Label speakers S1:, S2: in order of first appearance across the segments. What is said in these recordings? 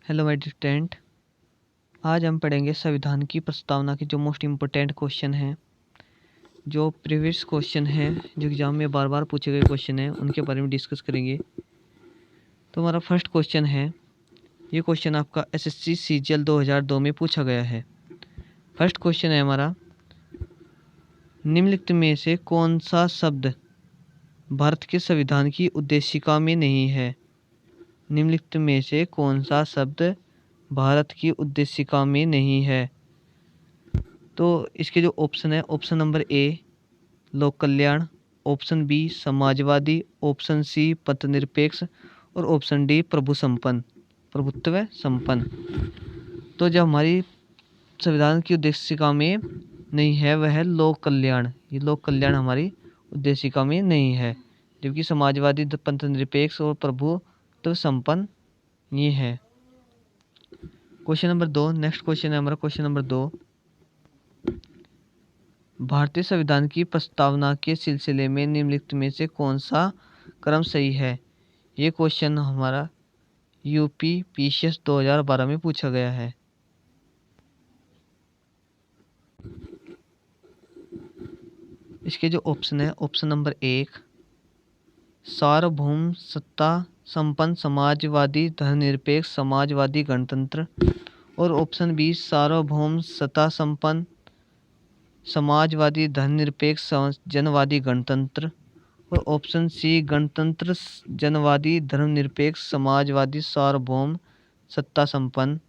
S1: Hello my dear student, आज हम पढ़ेंगे संविधान की प्रस्तावना के जो मोस्ट इम्पोर्टेंट क्वेश्चन हैं, जो प्रीवियस क्वेश्चन हैं, जो एग्जाम में बार बार पूछे गए क्वेश्चन हैं, उनके बारे में डिस्कस करेंगे। तो हमारा फर्स्ट क्वेश्चन है, ये क्वेश्चन आपका एसएससी सीजीएल 2002 में पूछा गया है। फर्स्ट क्वेश्चन है हमारा, निम्नलिखित में से कौन सा शब्द भारत के संविधान की उद्देशिका में नहीं है? निम्नलिखित में से कौन सा शब्द भारत की उद्देशिका में नहीं है? तो इसके जो ऑप्शन है, ऑप्शन नंबर ए लोक कल्याण, ऑप्शन बी समाजवादी, ऑप्शन सी पथनिरपेक्ष और ऑप्शन डी प्रभुत्व संपन्न। तो जो हमारी संविधान की उद्देशिका में नहीं है वह है लोक कल्याण। ये लोक कल्याण हमारी उद्देशिका में नहीं है, जबकि समाजवादी, पथनिरपेक्ष और प्रभुत्व संपन्न ये है। क्वेश्चन नंबर 2, नेक्स्ट क्वेश्चन है हमारा क्वेश्चन नंबर 2, भारतीय संविधान की प्रस्तावना के सिलसिले में निम्नलिखित में से कौन सा क्रम सही है? ये क्वेश्चन हमारा यूपी पीसीएस 2012 में पूछा गया है। इसके जो ऑप्शन है, ऑप्शन नंबर 1 सार्वभौम सत्ता संपन्न समाजवादी धर्मनिरपेक्ष समाजवादी गणतंत्र, और ऑप्शन बी सार्वभौम सत्ता संपन्न समाजवादी धर्मनिरपेक्ष जनवादी गणतंत्र, और ऑप्शन सी गणतंत्र जनवादी धर्मनिरपेक्ष समाजवादी सार्वभौम सत्ता संपन्न,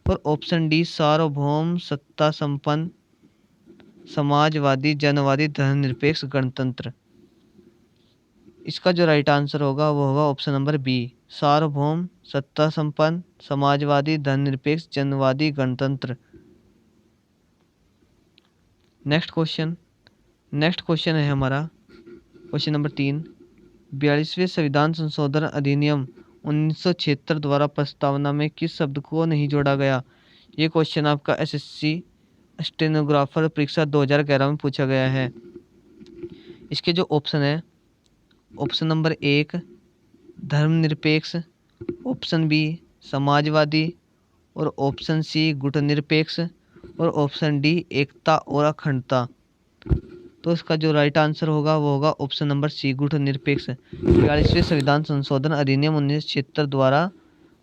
S1: और ऑप्शन डी सार्वभौम सत्ता संपन्न समाजवादी जनवादी धर्मनिरपेक्ष गणतंत्र। इसका जो राइट आंसर होगा वो होगा ऑप्शन नंबर बी सार्वभौम सत्ता संपन्न समाजवादी धर्मनिरपेक्ष जनवादी गणतंत्र। नेक्स्ट क्वेश्चन है हमारा क्वेश्चन नंबर 3, 42वें संविधान संशोधन अधिनियम 1976 द्वारा प्रस्तावना में किस शब्द को नहीं जोड़ा गया? ये क्वेश्चन आपका एसएससी स्टेनोग्राफर परीक्षा 2011 में पूछा गया है। इसके जो ऑप्शन है, ऑप्शन नंबर 1 धर्मनिरपेक्ष, ऑप्शन बी समाजवादी, और ऑप्शन सी गुटनिरपेक्ष, और ऑप्शन डी एकता और अखंडता। तो इसका जो राइट आंसर होगा वो होगा ऑप्शन नंबर सी गुटनिरपेक्ष। 42वें संविधान संशोधन अधिनियम 1976 द्वारा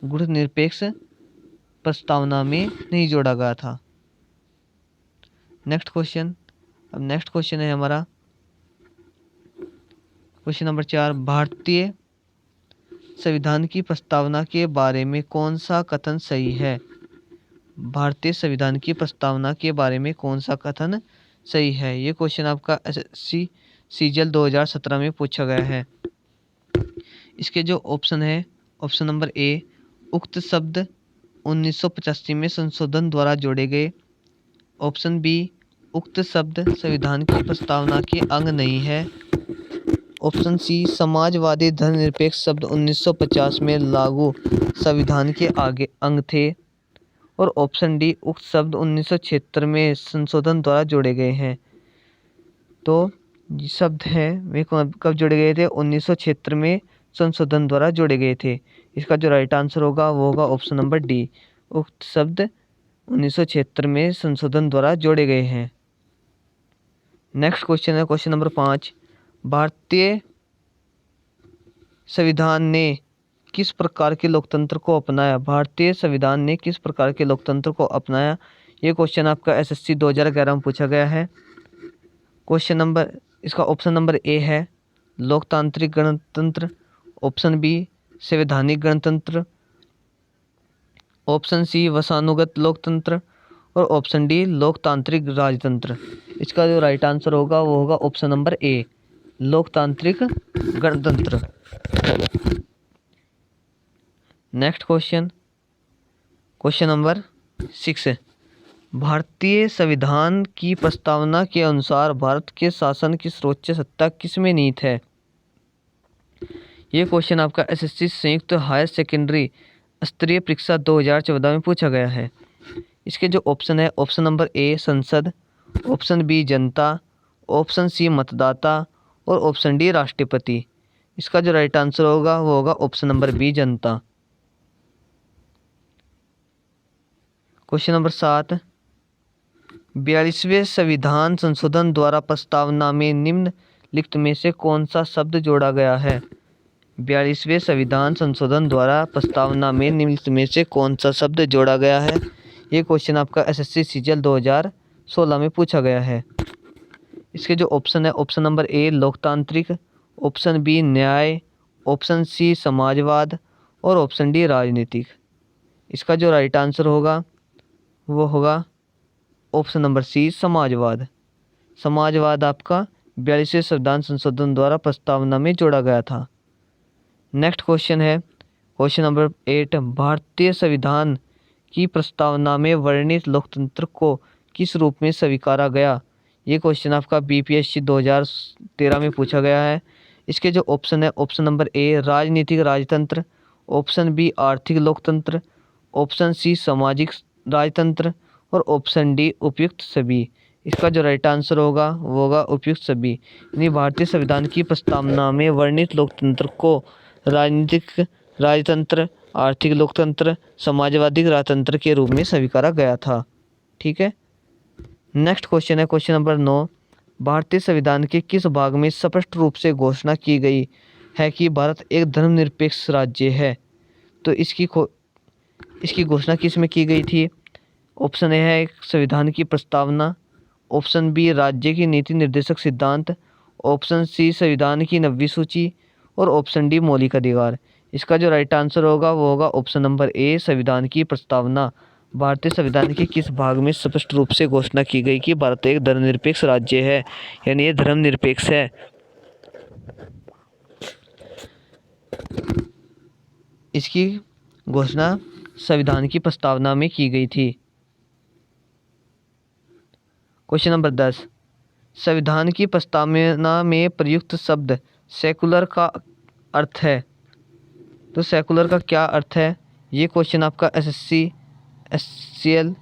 S1: गुटनिरपेक्ष प्रस्तावना में नहीं जोड़ा गया था। नेक्स्ट क्वेश्चन है हमारा क्वेश्चन नंबर 4, भारतीय संविधान की प्रस्तावना के बारे में कौन सा कथन सही है? भारतीय संविधान की प्रस्तावना के बारे में कौन सा कथन सही है? ये क्वेश्चन आपका एसएससी सीजीएल 2017 में पूछा गया है। इसके जो ऑप्शन है, ऑप्शन नंबर ए उक्त शब्द 1985 में संशोधन द्वारा जोड़े गए, ऑप्शन बी उक्त शब्द संविधान की प्रस्तावना के अंग नहीं है, ऑप्शन सी समाजवादी धर्मनिरपेक्ष शब्द 1950 में लागू संविधान के आगे अंग थे, और ऑप्शन डी उक्त शब्द 1976 में संशोधन द्वारा जोड़े गए हैं। तो ये शब्द हैं वे कब जोड़े गए थे? 1976 में संशोधन द्वारा जोड़े गए थे। इसका जो राइट आंसर होगा वो होगा ऑप्शन नंबर डी उक्त शब्द 1976 में संशोधन द्वारा जोड़े गए हैं। नेक्स्ट क्वेश्चन है क्वेश्चन नंबर 5, भारतीय संविधान ने किस प्रकार के लोकतंत्र को अपनाया? भारतीय संविधान ने किस प्रकार के लोकतंत्र को अपनाया? ये क्वेश्चन आपका एसएससी 2011 में पूछा गया है। इसका ऑप्शन नंबर ए है लोकतांत्रिक गणतंत्र, ऑप्शन बी संवैधानिक गणतंत्र, ऑप्शन सी वंशानुगत लोकतंत्र, और ऑप्शन डी लोकतांत्रिक राजतंत्र। इसका जो राइट आंसर होगा वो होगा ऑप्शन नंबर ए लोकतांत्रिक गणतंत्र। नेक्स्ट क्वेश्चन नंबर 6, भारतीय संविधान की प्रस्तावना के अनुसार भारत के शासन की सर्वोच्च सत्ता किसमें निहित है? ये क्वेश्चन आपका एसएससी संयुक्त हायर सेकेंडरी स्तरीय परीक्षा 2014 में पूछा गया है। इसके जो ऑप्शन है, ऑप्शन नंबर ए संसद, ऑप्शन बी जनता, ऑप्शन सी मतदाता, और ऑप्शन डी राष्ट्रपति। इसका जो राइट आंसर होगा वो होगा ऑप्शन नंबर बी जनता। क्वेश्चन नंबर 7, 42वें संविधान संशोधन द्वारा प्रस्तावना में निम्नलिखित में से कौन सा शब्द जोड़ा गया है? 42वें संविधान संशोधन द्वारा प्रस्तावना में निम्नलिखित में से कौन सा शब्द जोड़ा गया है? ये क्वेश्चन आपका एसएससी सीजीएल 2016 में पूछा गया है। इसके जो ऑप्शन है, ऑप्शन नंबर ए लोकतांत्रिक, ऑप्शन बी न्याय, ऑप्शन सी समाजवाद और ऑप्शन डी राजनीतिक। इसका जो राइट आंसर होगा वो होगा ऑप्शन नंबर सी समाजवाद। समाजवाद आपका 42वें संविधान संशोधन द्वारा प्रस्तावना में जोड़ा गया था। नेक्स्ट क्वेश्चन है क्वेश्चन नंबर 8, भारतीय संविधान की प्रस्तावना में वर्णित लोकतंत्र को किस रूप में स्वीकारा गया? ये क्वेश्चन आपका बीपीएससी 2013 में पूछा गया है। इसके जो ऑप्शन है, ऑप्शन नंबर ए राजनीतिक राजतंत्र, ऑप्शन बी आर्थिक लोकतंत्र, ऑप्शन सी सामाजिक राजतंत्र और ऑप्शन डी उपयुक्त सभी। इसका जो राइट आंसर होगा वो होगा उपयुक्त सभी। यानी भारतीय संविधान की प्रस्तावना में वर्णित लोकतंत्र को राजनीतिक राजतंत्र, आर्थिक लोकतंत्र, समाजवादी राजतंत्र के रूप में स्वीकारा गया था। ठीक है। नेक्स्ट क्वेश्चन है क्वेश्चन नंबर 9, भारतीय संविधान के किस भाग में स्पष्ट रूप से घोषणा की गई है कि भारत एक धर्मनिरपेक्ष राज्य है? तो इसकी घोषणा किस में की गई थी? ऑप्शन ए है संविधान की प्रस्तावना, ऑप्शन बी राज्य की नीति निर्देशक सिद्धांत, ऑप्शन सी संविधान की 9वीं सूची और ऑप्शन डी मौलिक अधिकार। इसका जो राइट आंसर होगा वो होगा ऑप्शन नंबर ए संविधान की प्रस्तावना। भारतीय संविधान के किस भाग में स्पष्ट रूप से घोषणा की गई कि भारत एक धर्मनिरपेक्ष राज्य है, यानी ये धर्मनिरपेक्ष है। इसकी घोषणा संविधान की प्रस्तावना में की गई थी। क्वेश्चन नंबर 10, संविधान की प्रस्तावना में प्रयुक्त शब्द सेकुलर का अर्थ है। तो सेकुलर का क्या अर्थ है? ये क्वेश्चन आपका एसएससी एससीएल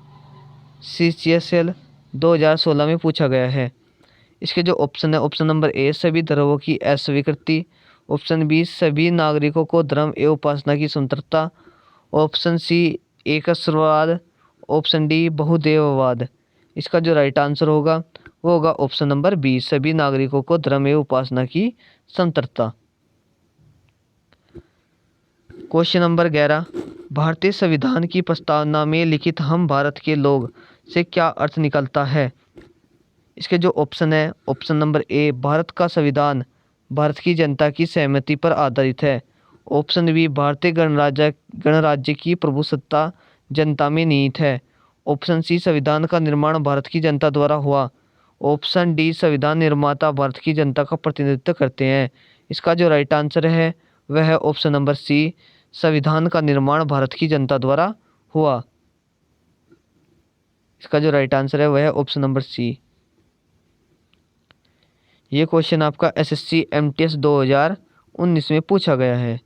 S1: सीसीएसएल 2016 में पूछा गया है। इसके जो ऑप्शन है, ऑप्शन नंबर ए सभी धर्मों की अस्वीकृति, ऑप्शन बी सभी नागरिकों को धर्म एवं उपासना की स्वतंत्रता, ऑप्शन सी एकस्वरवाद, ऑप्शन डी बहुदेववाद। इसका जो राइट आंसर होगा वो होगा ऑप्शन नंबर बी सभी नागरिकों को धर्म एवं उपासना की स्वतंत्रता। क्वेश्चन नंबर 11, भारतीय संविधान की प्रस्तावना में लिखित हम भारत के लोग से क्या अर्थ निकलता है? इसके जो ऑप्शन है, ऑप्शन नंबर ए भारत का संविधान भारत की जनता की सहमति पर आधारित है, ऑप्शन बी भारतीय गणराज्य की प्रभुसत्ता जनता में निहित है, ऑप्शन सी संविधान का निर्माण भारत की जनता द्वारा हुआ, ऑप्शन डी संविधान निर्माता भारत की जनता का प्रतिनिधित्व करते हैं। इसका जो राइट आंसर है वह है ऑप्शन नंबर सी संविधान का निर्माण भारत की जनता द्वारा हुआ। इसका जो राइट आंसर है वह है ऑप्शन नंबर सी। ये क्वेश्चन आपका एसएससी एमटीएस 2019 में पूछा गया है।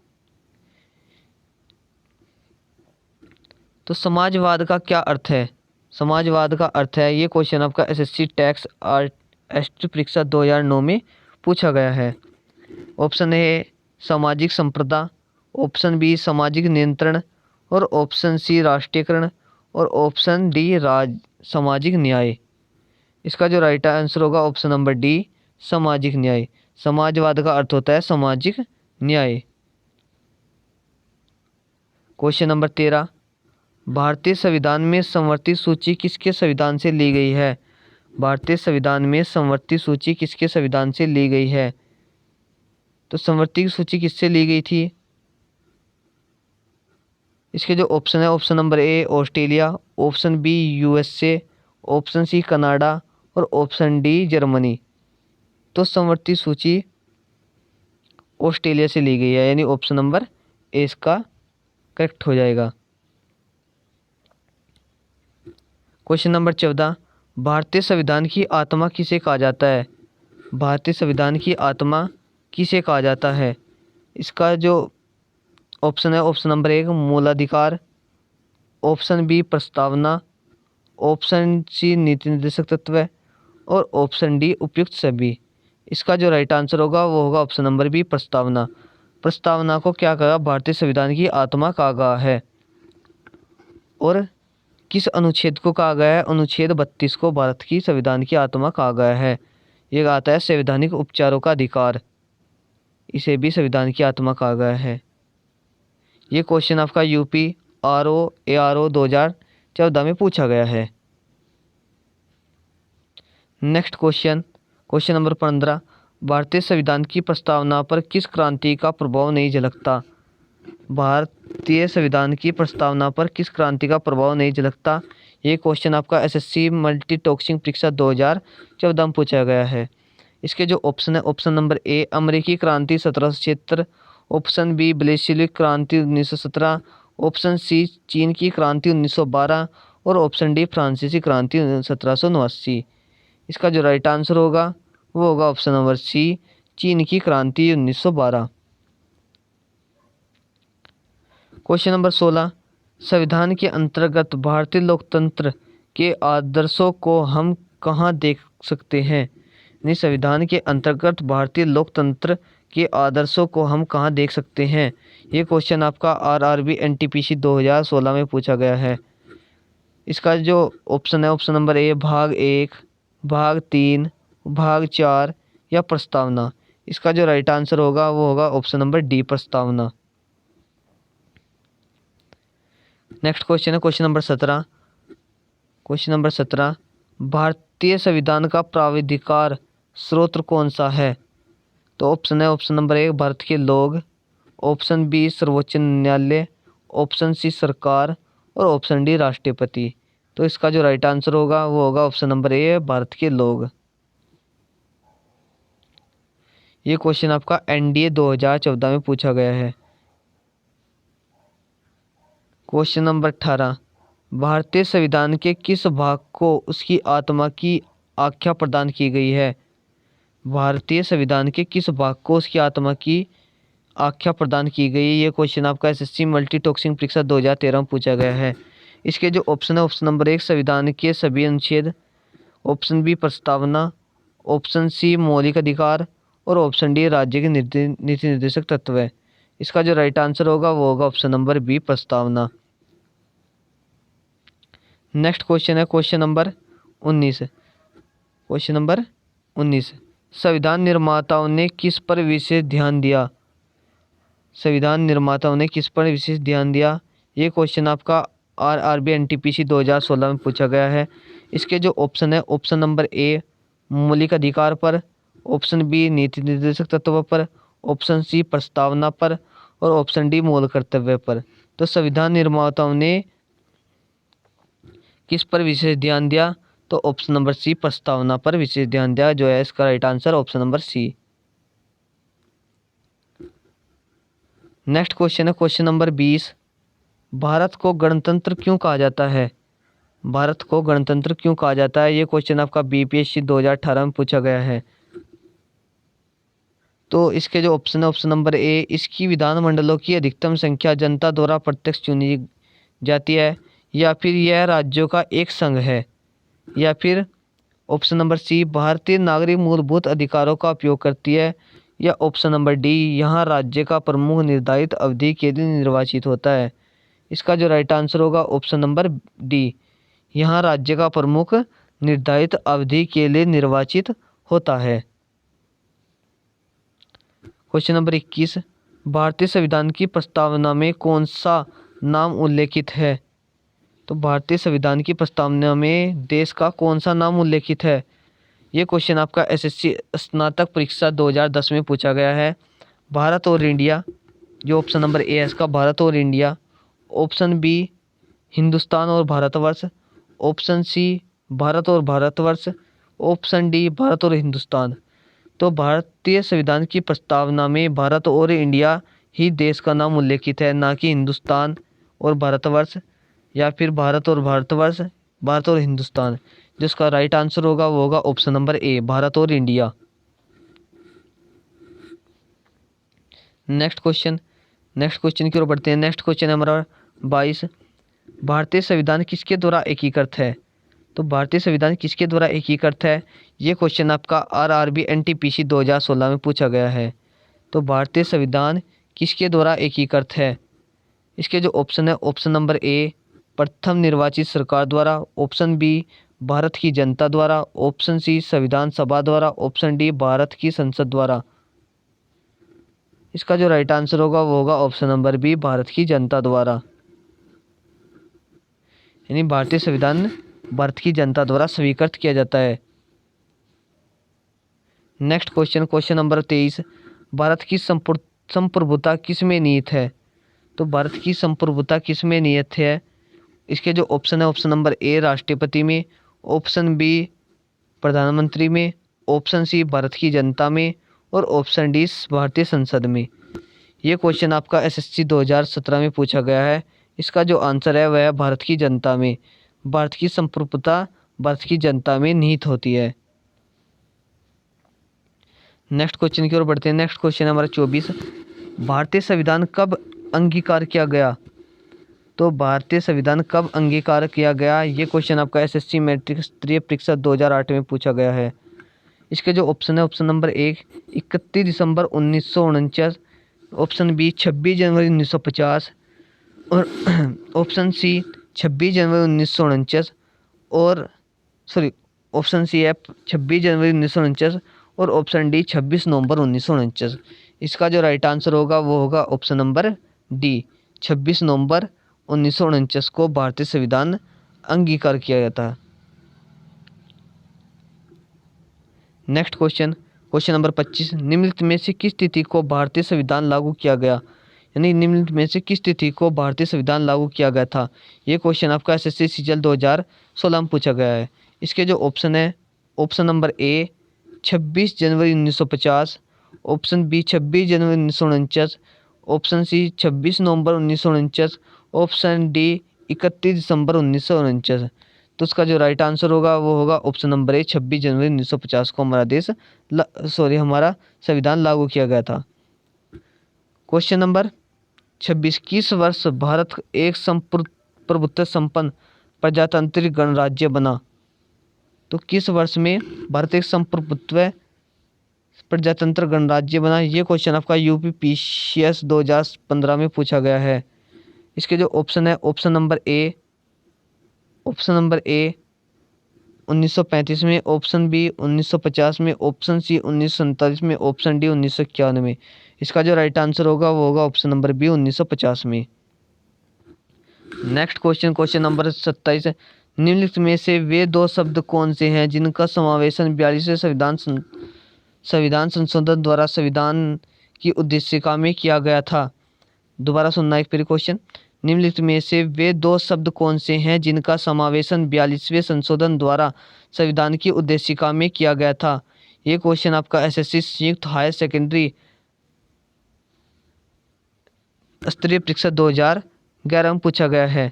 S1: तो समाजवाद का क्या अर्थ है? समाजवाद का अर्थ है, ये क्वेश्चन आपका एसएससी टैक्स एसटी परीक्षा 2009 में पूछा गया है। ऑप्शन ए सामाजिक संप्रदा, ऑप्शन बी सामाजिक नियंत्रण और ऑप्शन सी राष्ट्रीयकरण और ऑप्शन डी सामाजिक न्याय। इसका जो राइट आंसर होगा ऑप्शन नंबर डी सामाजिक न्याय। समाजवाद का अर्थ होता है सामाजिक न्याय। क्वेश्चन नंबर 13, भारतीय संविधान में समवर्ती सूची किसके संविधान से ली गई है? भारतीय संविधान में समवर्ती सूची किसके संविधान से ली गई है? तो समवर्ती सूची किससे ली गई थी? इसके जो ऑप्शन है, option number A Australia, option B USA, option C Canada और ऑप्शन डी जर्मनी। तो समवर्ती सूची ऑस्ट्रेलिया से ली गई है, यानी ऑप्शन नंबर ए इसका करेक्ट हो जाएगा। क्वेश्चन नंबर 14, भारतीय संविधान की आत्मा किसे कहा जाता है? भारतीय संविधान की आत्मा किसे कहा जाता है? इसका जो ऑप्शन है, ऑप्शन नंबर 1 मूलाधिकार, ऑप्शन बी प्रस्तावना, ऑप्शन सी नीति निर्देशक तत्व और ऑप्शन डी उपयुक्त सभी। इसका जो राइट आंसर होगा वो होगा ऑप्शन नंबर बी प्रस्तावना। प्रस्तावना को क्या कहा? भारतीय संविधान की आत्मा कहा गया है। और किस अनुच्छेद को कहा गया है? अनुच्छेद 32 को भारत की संविधान की आत्मा कहा गया है। ये आता है संवैधानिक उपचारों का अधिकार, इसे भी संविधान की आत्मा कहा गया है। ये क्वेश्चन आपका यूपी ARO 2014 में पूछा गया है। Next question number 15। भारतीय संविधान की प्रस्तावना पर किस क्रांति का प्रभाव नहीं झलकता? भारतीय संविधान की प्रस्तावना पर किस क्रांति का प्रभाव नहीं झलकता? ये क्वेश्चन आपका SSC मल्टी टॉक्सिंग परीक्षा 2014 में पूछा गया है। इसके जो ऑप्शन है, ऑप्शन नंबर ए अमेरिकी क्रांति 1776, ऑप्शन बी बल्शेविक क्रांति 1917, ऑप्शन सी चीन की क्रांति 1912 और ऑप्शन डी फ्रांसीसी क्रांति 1789। इसका जो राइट आंसर होगा वो होगा ऑप्शन नंबर सी चीन की क्रांति 1912। Question number 16। संविधान के अंतर्गत भारतीय लोकतंत्र के आदर्शों को हम कहाँ देख सकते हैं? यानी संविधान के अंतर्गत भारतीय लोकतंत्र के आदर्शों को हम कहाँ देख सकते हैं? ये क्वेश्चन आपका RRB NTPC 2016 में पूछा गया है। इसका जो ऑप्शन है, ऑप्शन नंबर ए भाग 1, भाग 3, भाग 4 या प्रस्तावना। इसका जो राइट आंसर होगा वो होगा ऑप्शन नंबर डी प्रस्तावना। नेक्स्ट क्वेश्चन है क्वेश्चन नंबर 17। Question number 17। भारतीय संविधान का प्राधिकार स्रोत कौन सा है? तो ऑप्शन है, ऑप्शन नंबर ए भारत के लोग, ऑप्शन बी सर्वोच्च न्यायालय, ऑप्शन सी सरकार और ऑप्शन डी राष्ट्रपति। तो इसका जो राइट आंसर होगा वो होगा ऑप्शन नंबर ए भारत के लोग। ये क्वेश्चन आपका NDA 2014 में पूछा गया है। Question number 18। भारतीय संविधान के किस भाग को उसकी आत्मा की आख्या प्रदान की गई है? भारतीय संविधान के किस भाग को उसकी आत्मा की आख्या प्रदान की गई? ये क्वेश्चन आपका SSC मल्टी टॉक्सिंग परीक्षा 2013 में पूछा गया है। इसके जो ऑप्शन है, ऑप्शन नंबर 1 संविधान के सभी अनुच्छेद, ऑप्शन बी प्रस्तावना, ऑप्शन सी मौलिक अधिकार और ऑप्शन डी राज्य के नीति निर्देशक तत्व है। इसका जो राइट आंसर होगा वो होगा ऑप्शन नंबर बी प्रस्तावना। नेक्स्ट क्वेश्चन है क्वेश्चन नंबर 19। Question number 19। संविधान निर्माताओं ने किस पर विशेष ध्यान दिया? संविधान निर्माताओं ने किस पर विशेष ध्यान दिया? ये क्वेश्चन आपका RRB NTPC 2016 में पूछा गया है। इसके जो ऑप्शन है, ऑप्शन नंबर ए मौलिक अधिकार पर, ऑप्शन बी नीति निर्देशक तत्व पर, ऑप्शन सी प्रस्तावना पर और ऑप्शन डी मूल कर्तव्य पर। तो संविधान निर्माताओं ने किस पर विशेष ध्यान दिया? तो ऑप्शन नंबर सी प्रस्तावना पर विशेष ध्यान दिया, जो है इसका right answer option number C. Next question है क्वेश्चन नंबर 20। भारत को गणतंत्र क्यों कहा जाता है? भारत को गणतंत्र क्यों कहा जाता है? ये क्वेश्चन आपका BPSC 2018 में पूछा गया है। तो इसके जो ऑप्शन है, ऑप्शन नंबर ए इसकी विधानमंडलों की अधिकतम संख्या जनता द्वारा प्रत्यक्ष चुनी जाती है, या फिर यह राज्यों का एक संघ है, या फिर ऑप्शन नंबर सी भारतीय नागरिक मूलभूत अधिकारों का उपयोग करती है, या ऑप्शन नंबर डी यहाँ राज्य का प्रमुख निर्धारित अवधि के लिए निर्वाचित होता है। इसका जो राइट आंसर होगा ऑप्शन नंबर डी यहाँ राज्य का प्रमुख निर्धारित अवधि के लिए निर्वाचित होता है। Question number 21। भारतीय संविधान की प्रस्तावना में कौन सा नाम उल्लेखित है? तो भारतीय संविधान की प्रस्तावना में देश का कौन सा नाम उल्लेखित है? ये क्वेश्चन आपका SSC स्नातक परीक्षा 2010 में पूछा गया है। भारत और इंडिया, जो ऑप्शन नंबर ए है इसका भारत और इंडिया, ऑप्शन बी हिंदुस्तान और भारतवर्ष, ऑप्शन सी भारत और भारतवर्ष, ऑप्शन डी भारत और हिंदुस्तान। तो भारतीय संविधान की प्रस्तावना में भारत और इंडिया ही देश का नाम उल्लेखित है, ना कि हिंदुस्तान और भारतवर्ष या फिर भारत और भारतवर्ष, भारत और हिंदुस्तान। जिसका राइट आंसर होगा वो होगा ऑप्शन नंबर ए भारत और इंडिया। नेक्स्ट क्वेश्चन की ओर बढ़ते हैं। नेक्स्ट क्वेश्चन है हमारा 22। भारतीय संविधान किसके द्वारा एकीकृत है? तो भारतीय संविधान किसके द्वारा एकीकृत है? ये क्वेश्चन आपका RRB NTPC 2016 में पूछा गया है। तो भारतीय संविधान किसके द्वारा एकीकृत है? इसके जो ऑप्शन है, ऑप्शन नंबर ए प्रथम निर्वाचित सरकार द्वारा, ऑप्शन बी भारत की जनता द्वारा, ऑप्शन सी संविधान सभा द्वारा, ऑप्शन डी भारत की संसद द्वारा। इसका जो राइट आंसर होगा वो होगा ऑप्शन नंबर बी भारत की जनता द्वारा, यानी भारतीय संविधान भारत की जनता द्वारा स्वीकृत किया जाता है। Next question, question number 23, Bharat की संप्रभुता किस में निहित है? तो भारत की संप्रभुता किस में निहित है? इसके जो ऑप्शन है, ऑप्शन नंबर ए राष्ट्रपति में, ऑप्शन बी प्रधानमंत्री में, ऑप्शन सी भारत की जनता में और ऑप्शन डी भारतीय संसद में। ये क्वेश्चन आपका एसएससी 2017 में पूछा गया है। इसका जो आंसर है वह है भारत की जनता में। भारत की संप्रभुता भारत की जनता में निहित होती है। नेक्स्ट क्वेश्चन की ओर बढ़ते हैं। नेक्स्ट क्वेश्चन है हमारा 24, भारतीय संविधान कब अंगीकार किया गया? तो भारतीय संविधान कब अंगीकार किया गया? ये क्वेश्चन आपका एसएससी मैट्रिक स्तरीय परीक्षा 2008 में पूछा गया है। इसके जो ऑप्शन है, ऑप्शन नंबर 1 31 दिसंबर 1949, ऑप्शन बी 26 जनवरी 1950 और ऑप्शन सी 26 जनवरी 1949 और ऑप्शन सी है 26 जनवरी 1949 और ऑप्शन डी 26 नवंबर 1949। इसका जो राइट आंसर होगा वो होगा ऑप्शन नंबर डी 26 नवंबर 1949 को भारतीय संविधान अंगीकार किया गया था। नेक्स्ट क्वेश्चन, क्वेश्चन नंबर 25, निम्नलिखित में से किस तिथि को भारतीय संविधान लागू किया गया? यानी निम्नलिखित में से किस तिथि को भारतीय संविधान लागू किया गया था? ये क्वेश्चन आपका एसएससी सीजीएल 2016 में पूछा गया है। इसके जो ऑप्शन है, ऑप्शन नंबर ए 26 जनवरी 1950, ऑप्शन बी 26 जनवरी 1949, ऑप्शन सी 26 नवंबर 1949, ऑप्शन डी 31 दिसंबर 1949। तो उसका जो राइट आंसर होगा वो होगा ऑप्शन नंबर ए 26 जनवरी 1950 को हमारा संविधान लागू किया गया था। क्वेश्चन नंबर 26, किस वर्ष भारत एक प्रभुत्व संपन्न प्रजातांत्रिक गणराज्य बना? तो किस वर्ष में भारत एक संप्रभुत्व प्रजातंत्र गणराज्य बना? ये क्वेश्चन आपका यूपीपीसीएस 2015 में पूछा गया है। इसके जो ऑप्शन है, ऑप्शन नंबर ए 1935 में, ऑप्शन बी 1950 में, ऑप्शन सी 1947 में, ऑप्शन डी 1991 में। इसका जो राइट आंसर होगा वो होगा ऑप्शन नंबर बी 1950 में। नेक्स्ट क्वेश्चन, क्वेश्चन नंबर 27, निम्नलिखित में से वे दो शब्द कौन से हैं जिनका समावेशन 42वें संविधान संशोधन द्वारा संविधान की उद्देशिका में किया गया था? दोबारा सुनना एक फिर क्वेश्चन, निम्नलिखित में से वे दो शब्द कौन से हैं जिनका समावेशन 42वें संशोधन द्वारा संविधान की उद्देशिका में किया गया था? ये क्वेश्चन आपका एसएससी संयुक्त हायर सेकेंडरी स्तरीय परीक्षा 2011 में पूछा गया है।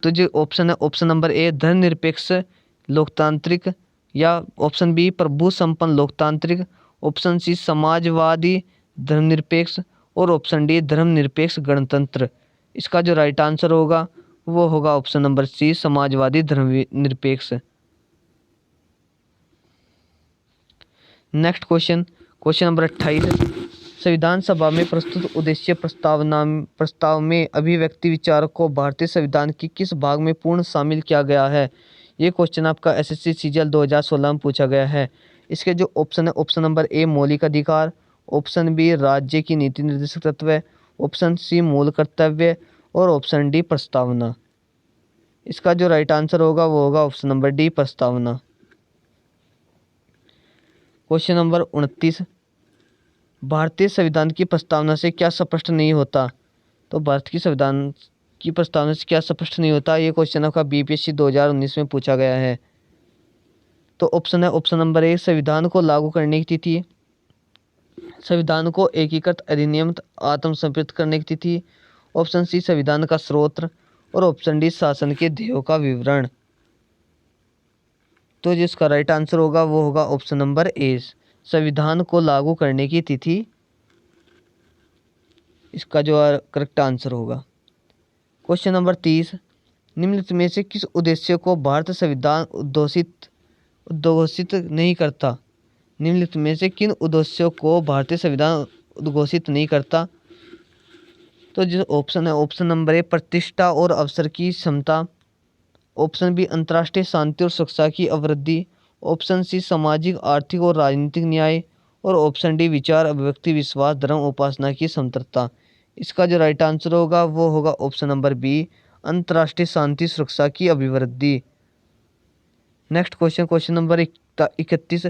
S1: तो जो ऑप्शन है, ऑप्शन नंबर ए धर्मनिरपेक्ष लोकतांत्रिक, या ऑप्शन बी प्रभु संपन्न लोकतांत्रिक, ऑप्शन सी समाजवादी धर्मनिरपेक्ष और ऑप्शन डी धर्मनिरपेक्ष गणतंत्र। इसका जो राइट आंसर होगा वो होगा ऑप्शन नंबर सी समाजवादी धर्मनिरपेक्ष। नेक्स्ट क्वेश्चन, क्वेश्चन नंबर 28, संविधान सभा में प्रस्तुत उद्देश्य प्रस्ताव में अभिव्यक्ति विचार को भारतीय संविधान की किस भाग में पूर्ण शामिल किया गया है? ये क्वेश्चन आपका एसएससी सीजीएल 2016 में पूछा गया है। इसके जो ऑप्शन है, ऑप्शन नंबर ए मौलिक अधिकार, ऑप्शन बी राज्य की नीति निर्देशक तत्व, ऑप्शन सी मूल कर्तव्य और ऑप्शन डी प्रस्तावना। इसका जो राइट आंसर होगा वो होगा ऑप्शन नंबर डी प्रस्तावना। क्वेश्चन नंबर 29, भारतीय संविधान की प्रस्तावना से क्या स्पष्ट नहीं होता? तो भारत की संविधान की प्रस्तावना से क्या स्पष्ट नहीं होता? ये क्वेश्चन आपका बीपीएससी 2019 में पूछा गया है। तो ऑप्शन है, ऑप्शन नंबर ए संविधान को लागू करने की तिथि, संविधान को एकीकृत अधिनियम आत्मसमर्पित करने की तिथि, ऑप्शन सी संविधान का स्रोत और ऑप्शन डी शासन के ध्येयों का विवरण। तो जिसका राइट आंसर होगा वो होगा ऑप्शन नंबर ए संविधान को लागू करने की तिथि। इसका जो करेक्ट आंसर होगा। क्वेश्चन नंबर 30, निम्नलिखित में से किस उद्देश्य को भारत संविधान उद्घोषित नहीं करता? निम्नलिखित में से किन उद्देश्यों को भारतीय संविधान उद्घोषित नहीं करता? तो जो ऑप्शन है, ऑप्शन नंबर ए प्रतिष्ठा और अवसर की समता, ऑप्शन बी अंतर्राष्ट्रीय शांति और सुरक्षा की अवृद्धि, ऑप्शन सी सामाजिक आर्थिक और राजनीतिक न्याय, और ऑप्शन डी विचार अभिव्यक्ति विश्वास धर्म उपासना की समतलता। इसका जो राइट आंसर होगा वो होगा ऑप्शन नंबर बी अंतर्राष्ट्रीय शांति सुरक्षा की अभिवृद्धि। Next question, question number 31,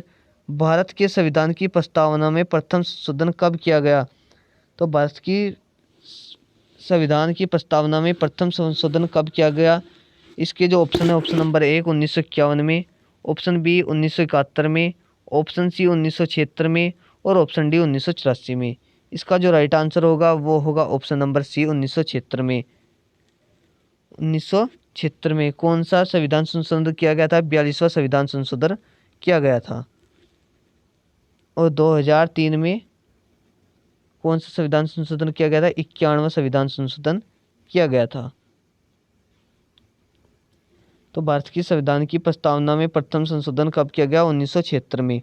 S1: Bharat के संविधान की प्रस्तावना में प्रथम संशोधन कब किया गया? तो भारत की संविधान की प्रस्तावना में प्रथम संशोधन कब किया गया? इसके जो ऑप्शन है, ऑप्शन नंबर 1 1951 में, ऑप्शन बी 1971 में, ऑप्शन सी 1976 में, और ऑप्शन डी 1984 में। इसका जो राइट आंसर होगा वो होगा ऑप्शन नंबर सी 1976 में। 1976 में कौन सा संविधान संशोधन किया गया था? 42वां संविधान संशोधन किया गया था। और 2003 में कौन सा संविधान संशोधन किया गया था? 51वां संविधान संशोधन किया गया था। तो भारत की संविधान की प्रस्तावना में प्रथम संशोधन कब किया गया? 1976 में।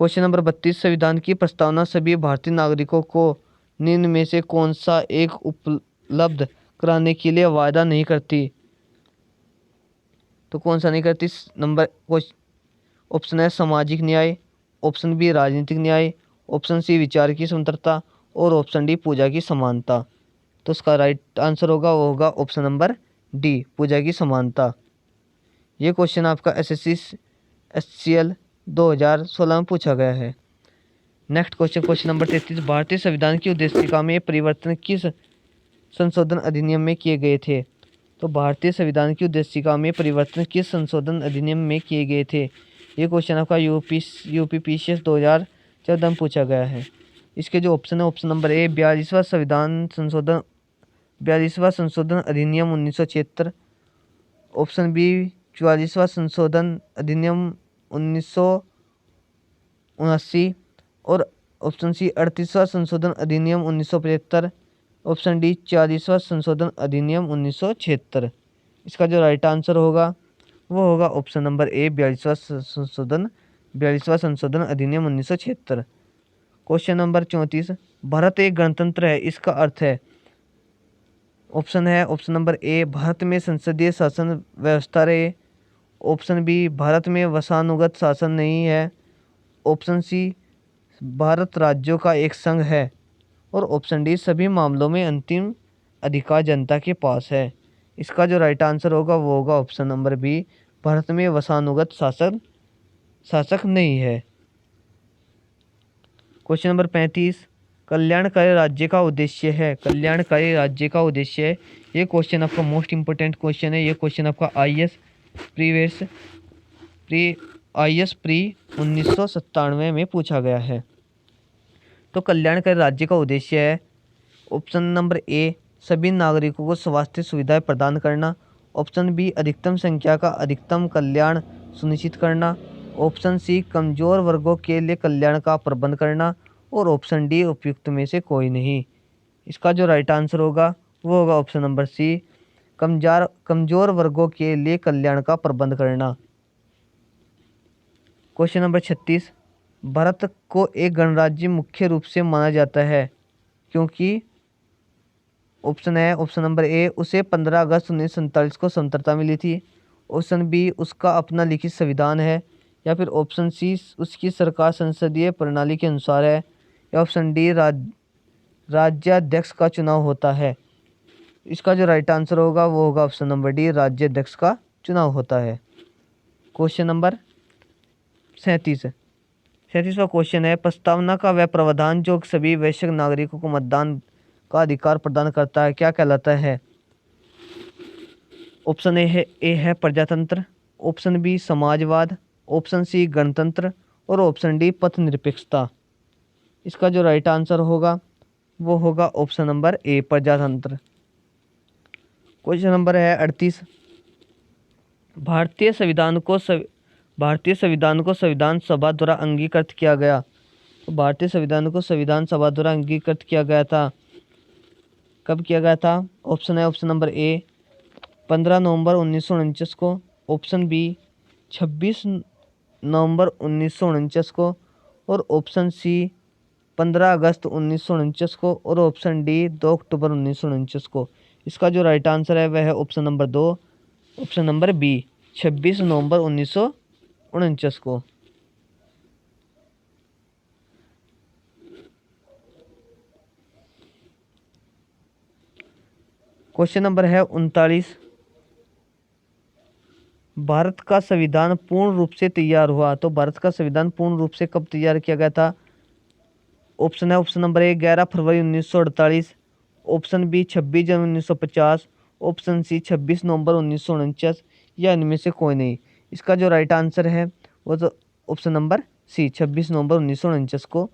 S1: क्वेश्चन नंबर 32, संविधान की प्रस्तावना सभी भारतीय नागरिकों को निम्न में से कौन सा एक उपलब्ध कराने के लिए वायदा नहीं करती? तो कौन सा नहीं करती? नंबर ऑप्शन है सामाजिक न्याय, ऑप्शन बी राजनीतिक न्याय, ऑप्शन सी विचार की स्वतंत्रता, और ऑप्शन डी पूजा की समानता। तो इसका राइट आंसर होगा वो होगा ऑप्शन नंबर डी पूजा की समानता। ये क्वेश्चन आपका एसएससी एससीएल 2016 में पूछा गया है। नेक्स्ट क्वेश्चन, क्वेश्चन नंबर 33, भारतीय संविधान की उद्देशिका में परिवर्तन किस संशोधन अधिनियम में किए गए थे? तो भारतीय संविधान की उद्देशिका में परिवर्तन किस संशोधन अधिनियम में किए गए थे? ये क्वेश्चन आपका यूपीपीसीएस 2014 में पूछा गया है। इसके जो ऑप्शन है, ऑप्शन नंबर ए 42वां संशोधन अधिनियम 1976, ऑप्शन बी 44वां संशोधन अधिनियम 1979, और ऑप्शन सी 38वां संशोधन अधिनियम 1975, ऑप्शन डी 40वां संशोधन अधिनियम 1976। इसका जो राइट आंसर होगा वो होगा ऑप्शन नंबर ए 42वां संशोधन अधिनियम 1976। क्वेश्चन नंबर 34, भारत एक गणतंत्र है, इसका अर्थ है? ऑप्शन है ऑप्शन नंबर ए भारत में संसदीय शासन व्यवस्था रहे, ऑप्शन बी भारत में वंशानुगत शासन नहीं है, ऑप्शन सी भारत राज्यों का एक संघ है, और ऑप्शन डी सभी मामलों में अंतिम अधिकार जनता के पास है। इसका जो राइट आंसर होगा वो होगा ऑप्शन नंबर बी भारत में वंशानुगत शासक नहीं है। क्वेश्चन नंबर 35, कल्याणकारी राज्य का उद्देश्य है। कल्याणकारी राज्य का उद्देश्य है, ये क्वेश्चन आपका मोस्ट इंपोर्टेंट क्वेश्चन है। ये क्वेश्चन आपका आईएएस प्री 1997 में पूछा गया है। तो कल्याणकारी राज्य का उद्देश्य है, ऑप्शन नंबर ए सभी नागरिकों को स्वास्थ्य सुविधाएं प्रदान करना, ऑप्शन बी अधिकतम संख्या का अधिकतम कल्याण सुनिश्चित करना, ऑप्शन सी कमजोर वर्गों के लिए कल्याण का प्रबंध करना, और ऑप्शन डी उपयुक्त में से कोई नहीं। इसका जो राइट आंसर होगा वो होगा ऑप्शन नंबर सी कमजोर वर्गों के लिए कल्याण का प्रबंध करना। क्वेश्चन नंबर 36, भारत को एक गणराज्य मुख्य रूप से माना जाता है क्योंकि ऑप्शन है ऑप्शन नंबर ए उसे 15 अगस्त 1947 को स्वतंत्रता मिली थी, ऑप्शन बी उसका अपना लिखित संविधान है, या फिर ऑप्शन सी उसकी सरकार संसदीय प्रणाली के अनुसार है, या ऑप्शन डी राज्याध्यक्ष का चुनाव होता है। इसका जो राइट आंसर होगा वो होगा ऑप्शन नंबर डी राज्याध्यक्ष का चुनाव होता है। क्वेश्चन नंबर 37वां क्वेश्चन है, प्रस्तावना का वह प्रावधान जो सभी वैश्विक नागरिकों को मतदान का अधिकार प्रदान करता है क्या कहलाता है? ऑप्शन ए है प्रजातंत्र, ऑप्शन बी समाजवाद, ऑप्शन सी गणतंत्र, और ऑप्शन डी पथ निरपेक्षता। इसका जो राइट आंसर होगा वो होगा ऑप्शन नंबर ए प्रजातंत्र। क्वेश्चन नंबर है 38, भारतीय संविधान को संविधान सभा द्वारा अंगीकृत किया गया। तो भारतीय संविधान को संविधान सभा द्वारा अंगीकृत किया गया था, कब किया गया था? ऑप्शन है ऑप्शन नंबर ए 15 नवंबर 1949 को, ऑप्शन बी 26 नवंबर 1949 को, और ऑप्शन सी 15 अगस्त 1949 को, और ऑप्शन डी 2 अक्टूबर 1949 को। इसका जो राइट आंसर है वह है option number 2 option number B 26 नवंबर 1949 को। क्वेश्चन नंबर है 39। भारत का संविधान पूर्ण रूप से तैयार हुआ। तो भारत का संविधान पूर्ण रूप से कब तैयार किया गया था? ऑप्शन है ऑप्शन नंबर ए 11 फरवरी 1948, ऑप्शन बी 26 जनवरी 1950, ऑप्शन सी 26 नवंबर 1949 या इनमें से कोई नहीं। इसका जो राइट आंसर है वो तो ऑप्शन नंबर सी 26 नवंबर 1949 को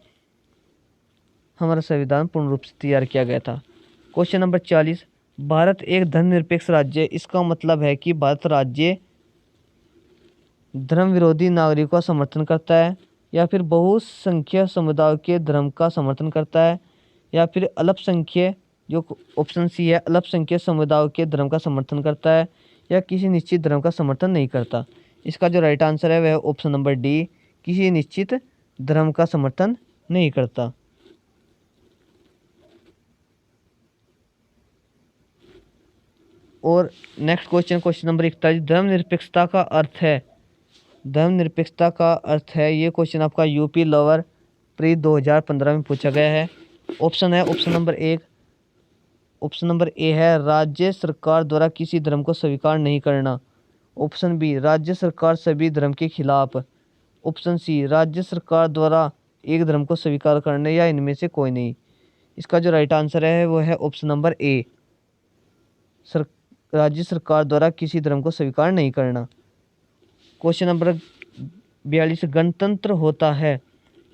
S1: हमारा संविधान पूर्ण रूप से तैयार किया गया था। Question number 40। भारत एक धर्मनिरपेक्ष राज्य है। इसका मतलब है कि भारत राज्य धर्म विरोधी नागरिकों का समर्थन करता है, या फिर बहुसंख्यक समुदायों के धर्म का समर्थन करता है, या फिर अल्पसंख्यक जो ऑप्शन सी है अल्पसंख्यक समुदायों के धर्म का समर्थन करता है, या किसी निश्चित धर्म का समर्थन नहीं करता। इसका जो राइट आंसर है वह ऑप्शन नंबर डी किसी निश्चित धर्म का समर्थन नहीं करता। और नेक्स्ट क्वेश्चन नंबर 41। धर्मनिरपेक्षता का अर्थ है। धर्मनिरपेक्षता का अर्थ है, ये क्वेश्चन आपका यूपी लोअर प्री 2015 में पूछा गया है। ऑप्शन है ऑप्शन नंबर ए है राज्य सरकार द्वारा किसी धर्म को स्वीकार नहीं करना। ऑप्शन बी राज्य सरकार सभी धर्म के खिलाफ। ऑप्शन सी राज्य सरकार द्वारा एक धर्म को स्वीकार करने, या इनमें से कोई नहीं। इसका जो राइट आंसर है वो है ऑप्शन नंबर ए राज्य सरकार द्वारा किसी धर्म को स्वीकार नहीं करना। Question number 42। गणतंत्र होता है।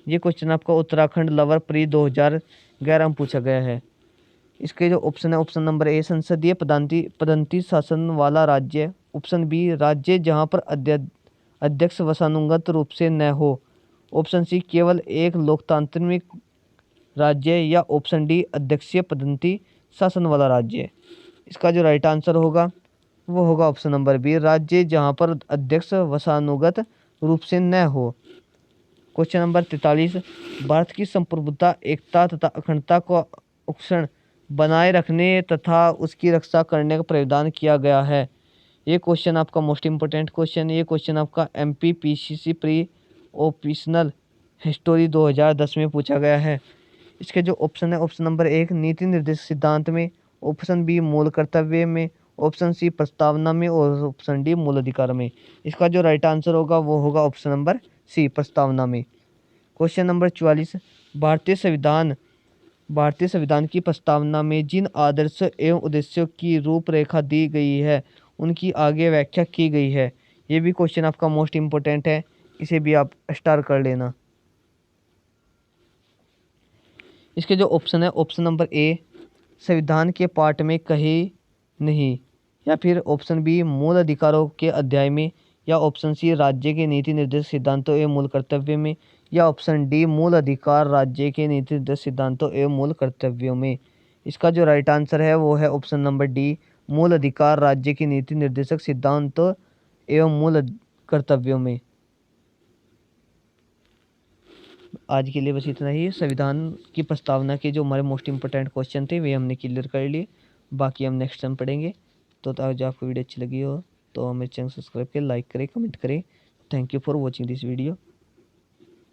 S1: ये क्वेश्चन आपका उत्तराखंड लोअर प्री 2011 में पूछा गया है। इसके जो ऑप्शन है ऑप्शन नंबर ए संसदीय पद्धति शासन वाला राज्य। ऑप्शन बी राज्य जहां पर अध्यक्ष वंशानुगत रूप से न हो। ऑप्शन सी केवल एक लोकतांत्रिक राज्य, या ऑप्शन डी अध्यक्षीय पद्धति शासन वाला राज्य। इसका जो राइट आंसर होगा वो होगा ऑप्शन नंबर बी राज्य जहां पर अध्यक्ष वंशानुगत रूप से न हो। Question number 43। भारत की संप्रभुता एकता तथा अखंडता को अक्षुण्ण बनाए रखने तथा उसकी रक्षा करने का प्रावधान किया गया है। ये क्वेश्चन आपका मोस्ट इंपोर्टेंट क्वेश्चन है। ये क्वेश्चन आपका MPPCC प्री ऑप्शनल हिस्टोरी 2010 में पूछा गया है। इसके जो ऑप्शन है ऑप्शन नंबर 1 नीति निर्देशक सिद्धांत में, ऑप्शन बी मूल कर्तव्य में, ऑप्शन सी प्रस्तावना में, और ऑप्शन डी मूल अधिकार में। इसका जो राइट आंसर होगा वो होगा ऑप्शन नंबर सी प्रस्तावना में। Question number 44। भारतीय संविधान की प्रस्तावना में जिन आदर्श एवं उद्देश्यों की रूपरेखा दी गई है उनकी आगे व्याख्या की गई है। ये भी क्वेश्चन आपका मोस्ट इंपोर्टेंट है, इसे भी आप स्टार कर लेना। इसके जो ऑप्शन है ऑप्शन नंबर ए संविधान के पाठ में कहीं नहीं, या फिर ऑप्शन बी मूल अधिकारों के अध्याय में, या ऑप्शन सी राज्य के नीति निर्देशक सिद्धांतों एवं मूल कर्तव्य में, या ऑप्शन डी मूल अधिकार राज्य के नीति निर्देशक सिद्धांतों एवं मूल कर्तव्यों में। इसका जो राइट आंसर है वो है ऑप्शन नंबर डी मूल अधिकार राज्य के नीति निर्देशक सिद्धांतों एवं मूल कर्तव्यों में। आज के लिए बस इतना ही। संविधान की प्रस्तावना के जो हमारे मोस्ट इंपोर्टेंट क्वेश्चन थे वे हमने क्लियर कर लिए, बाकी हम नेक्स्ट टाइम पढ़ेंगे। तो आज आपको वीडियो अच्छी लगी हो तो हमें चैनल सब्सक्राइब करें, लाइक करें, कमेंट करें। Thank you for watching this video.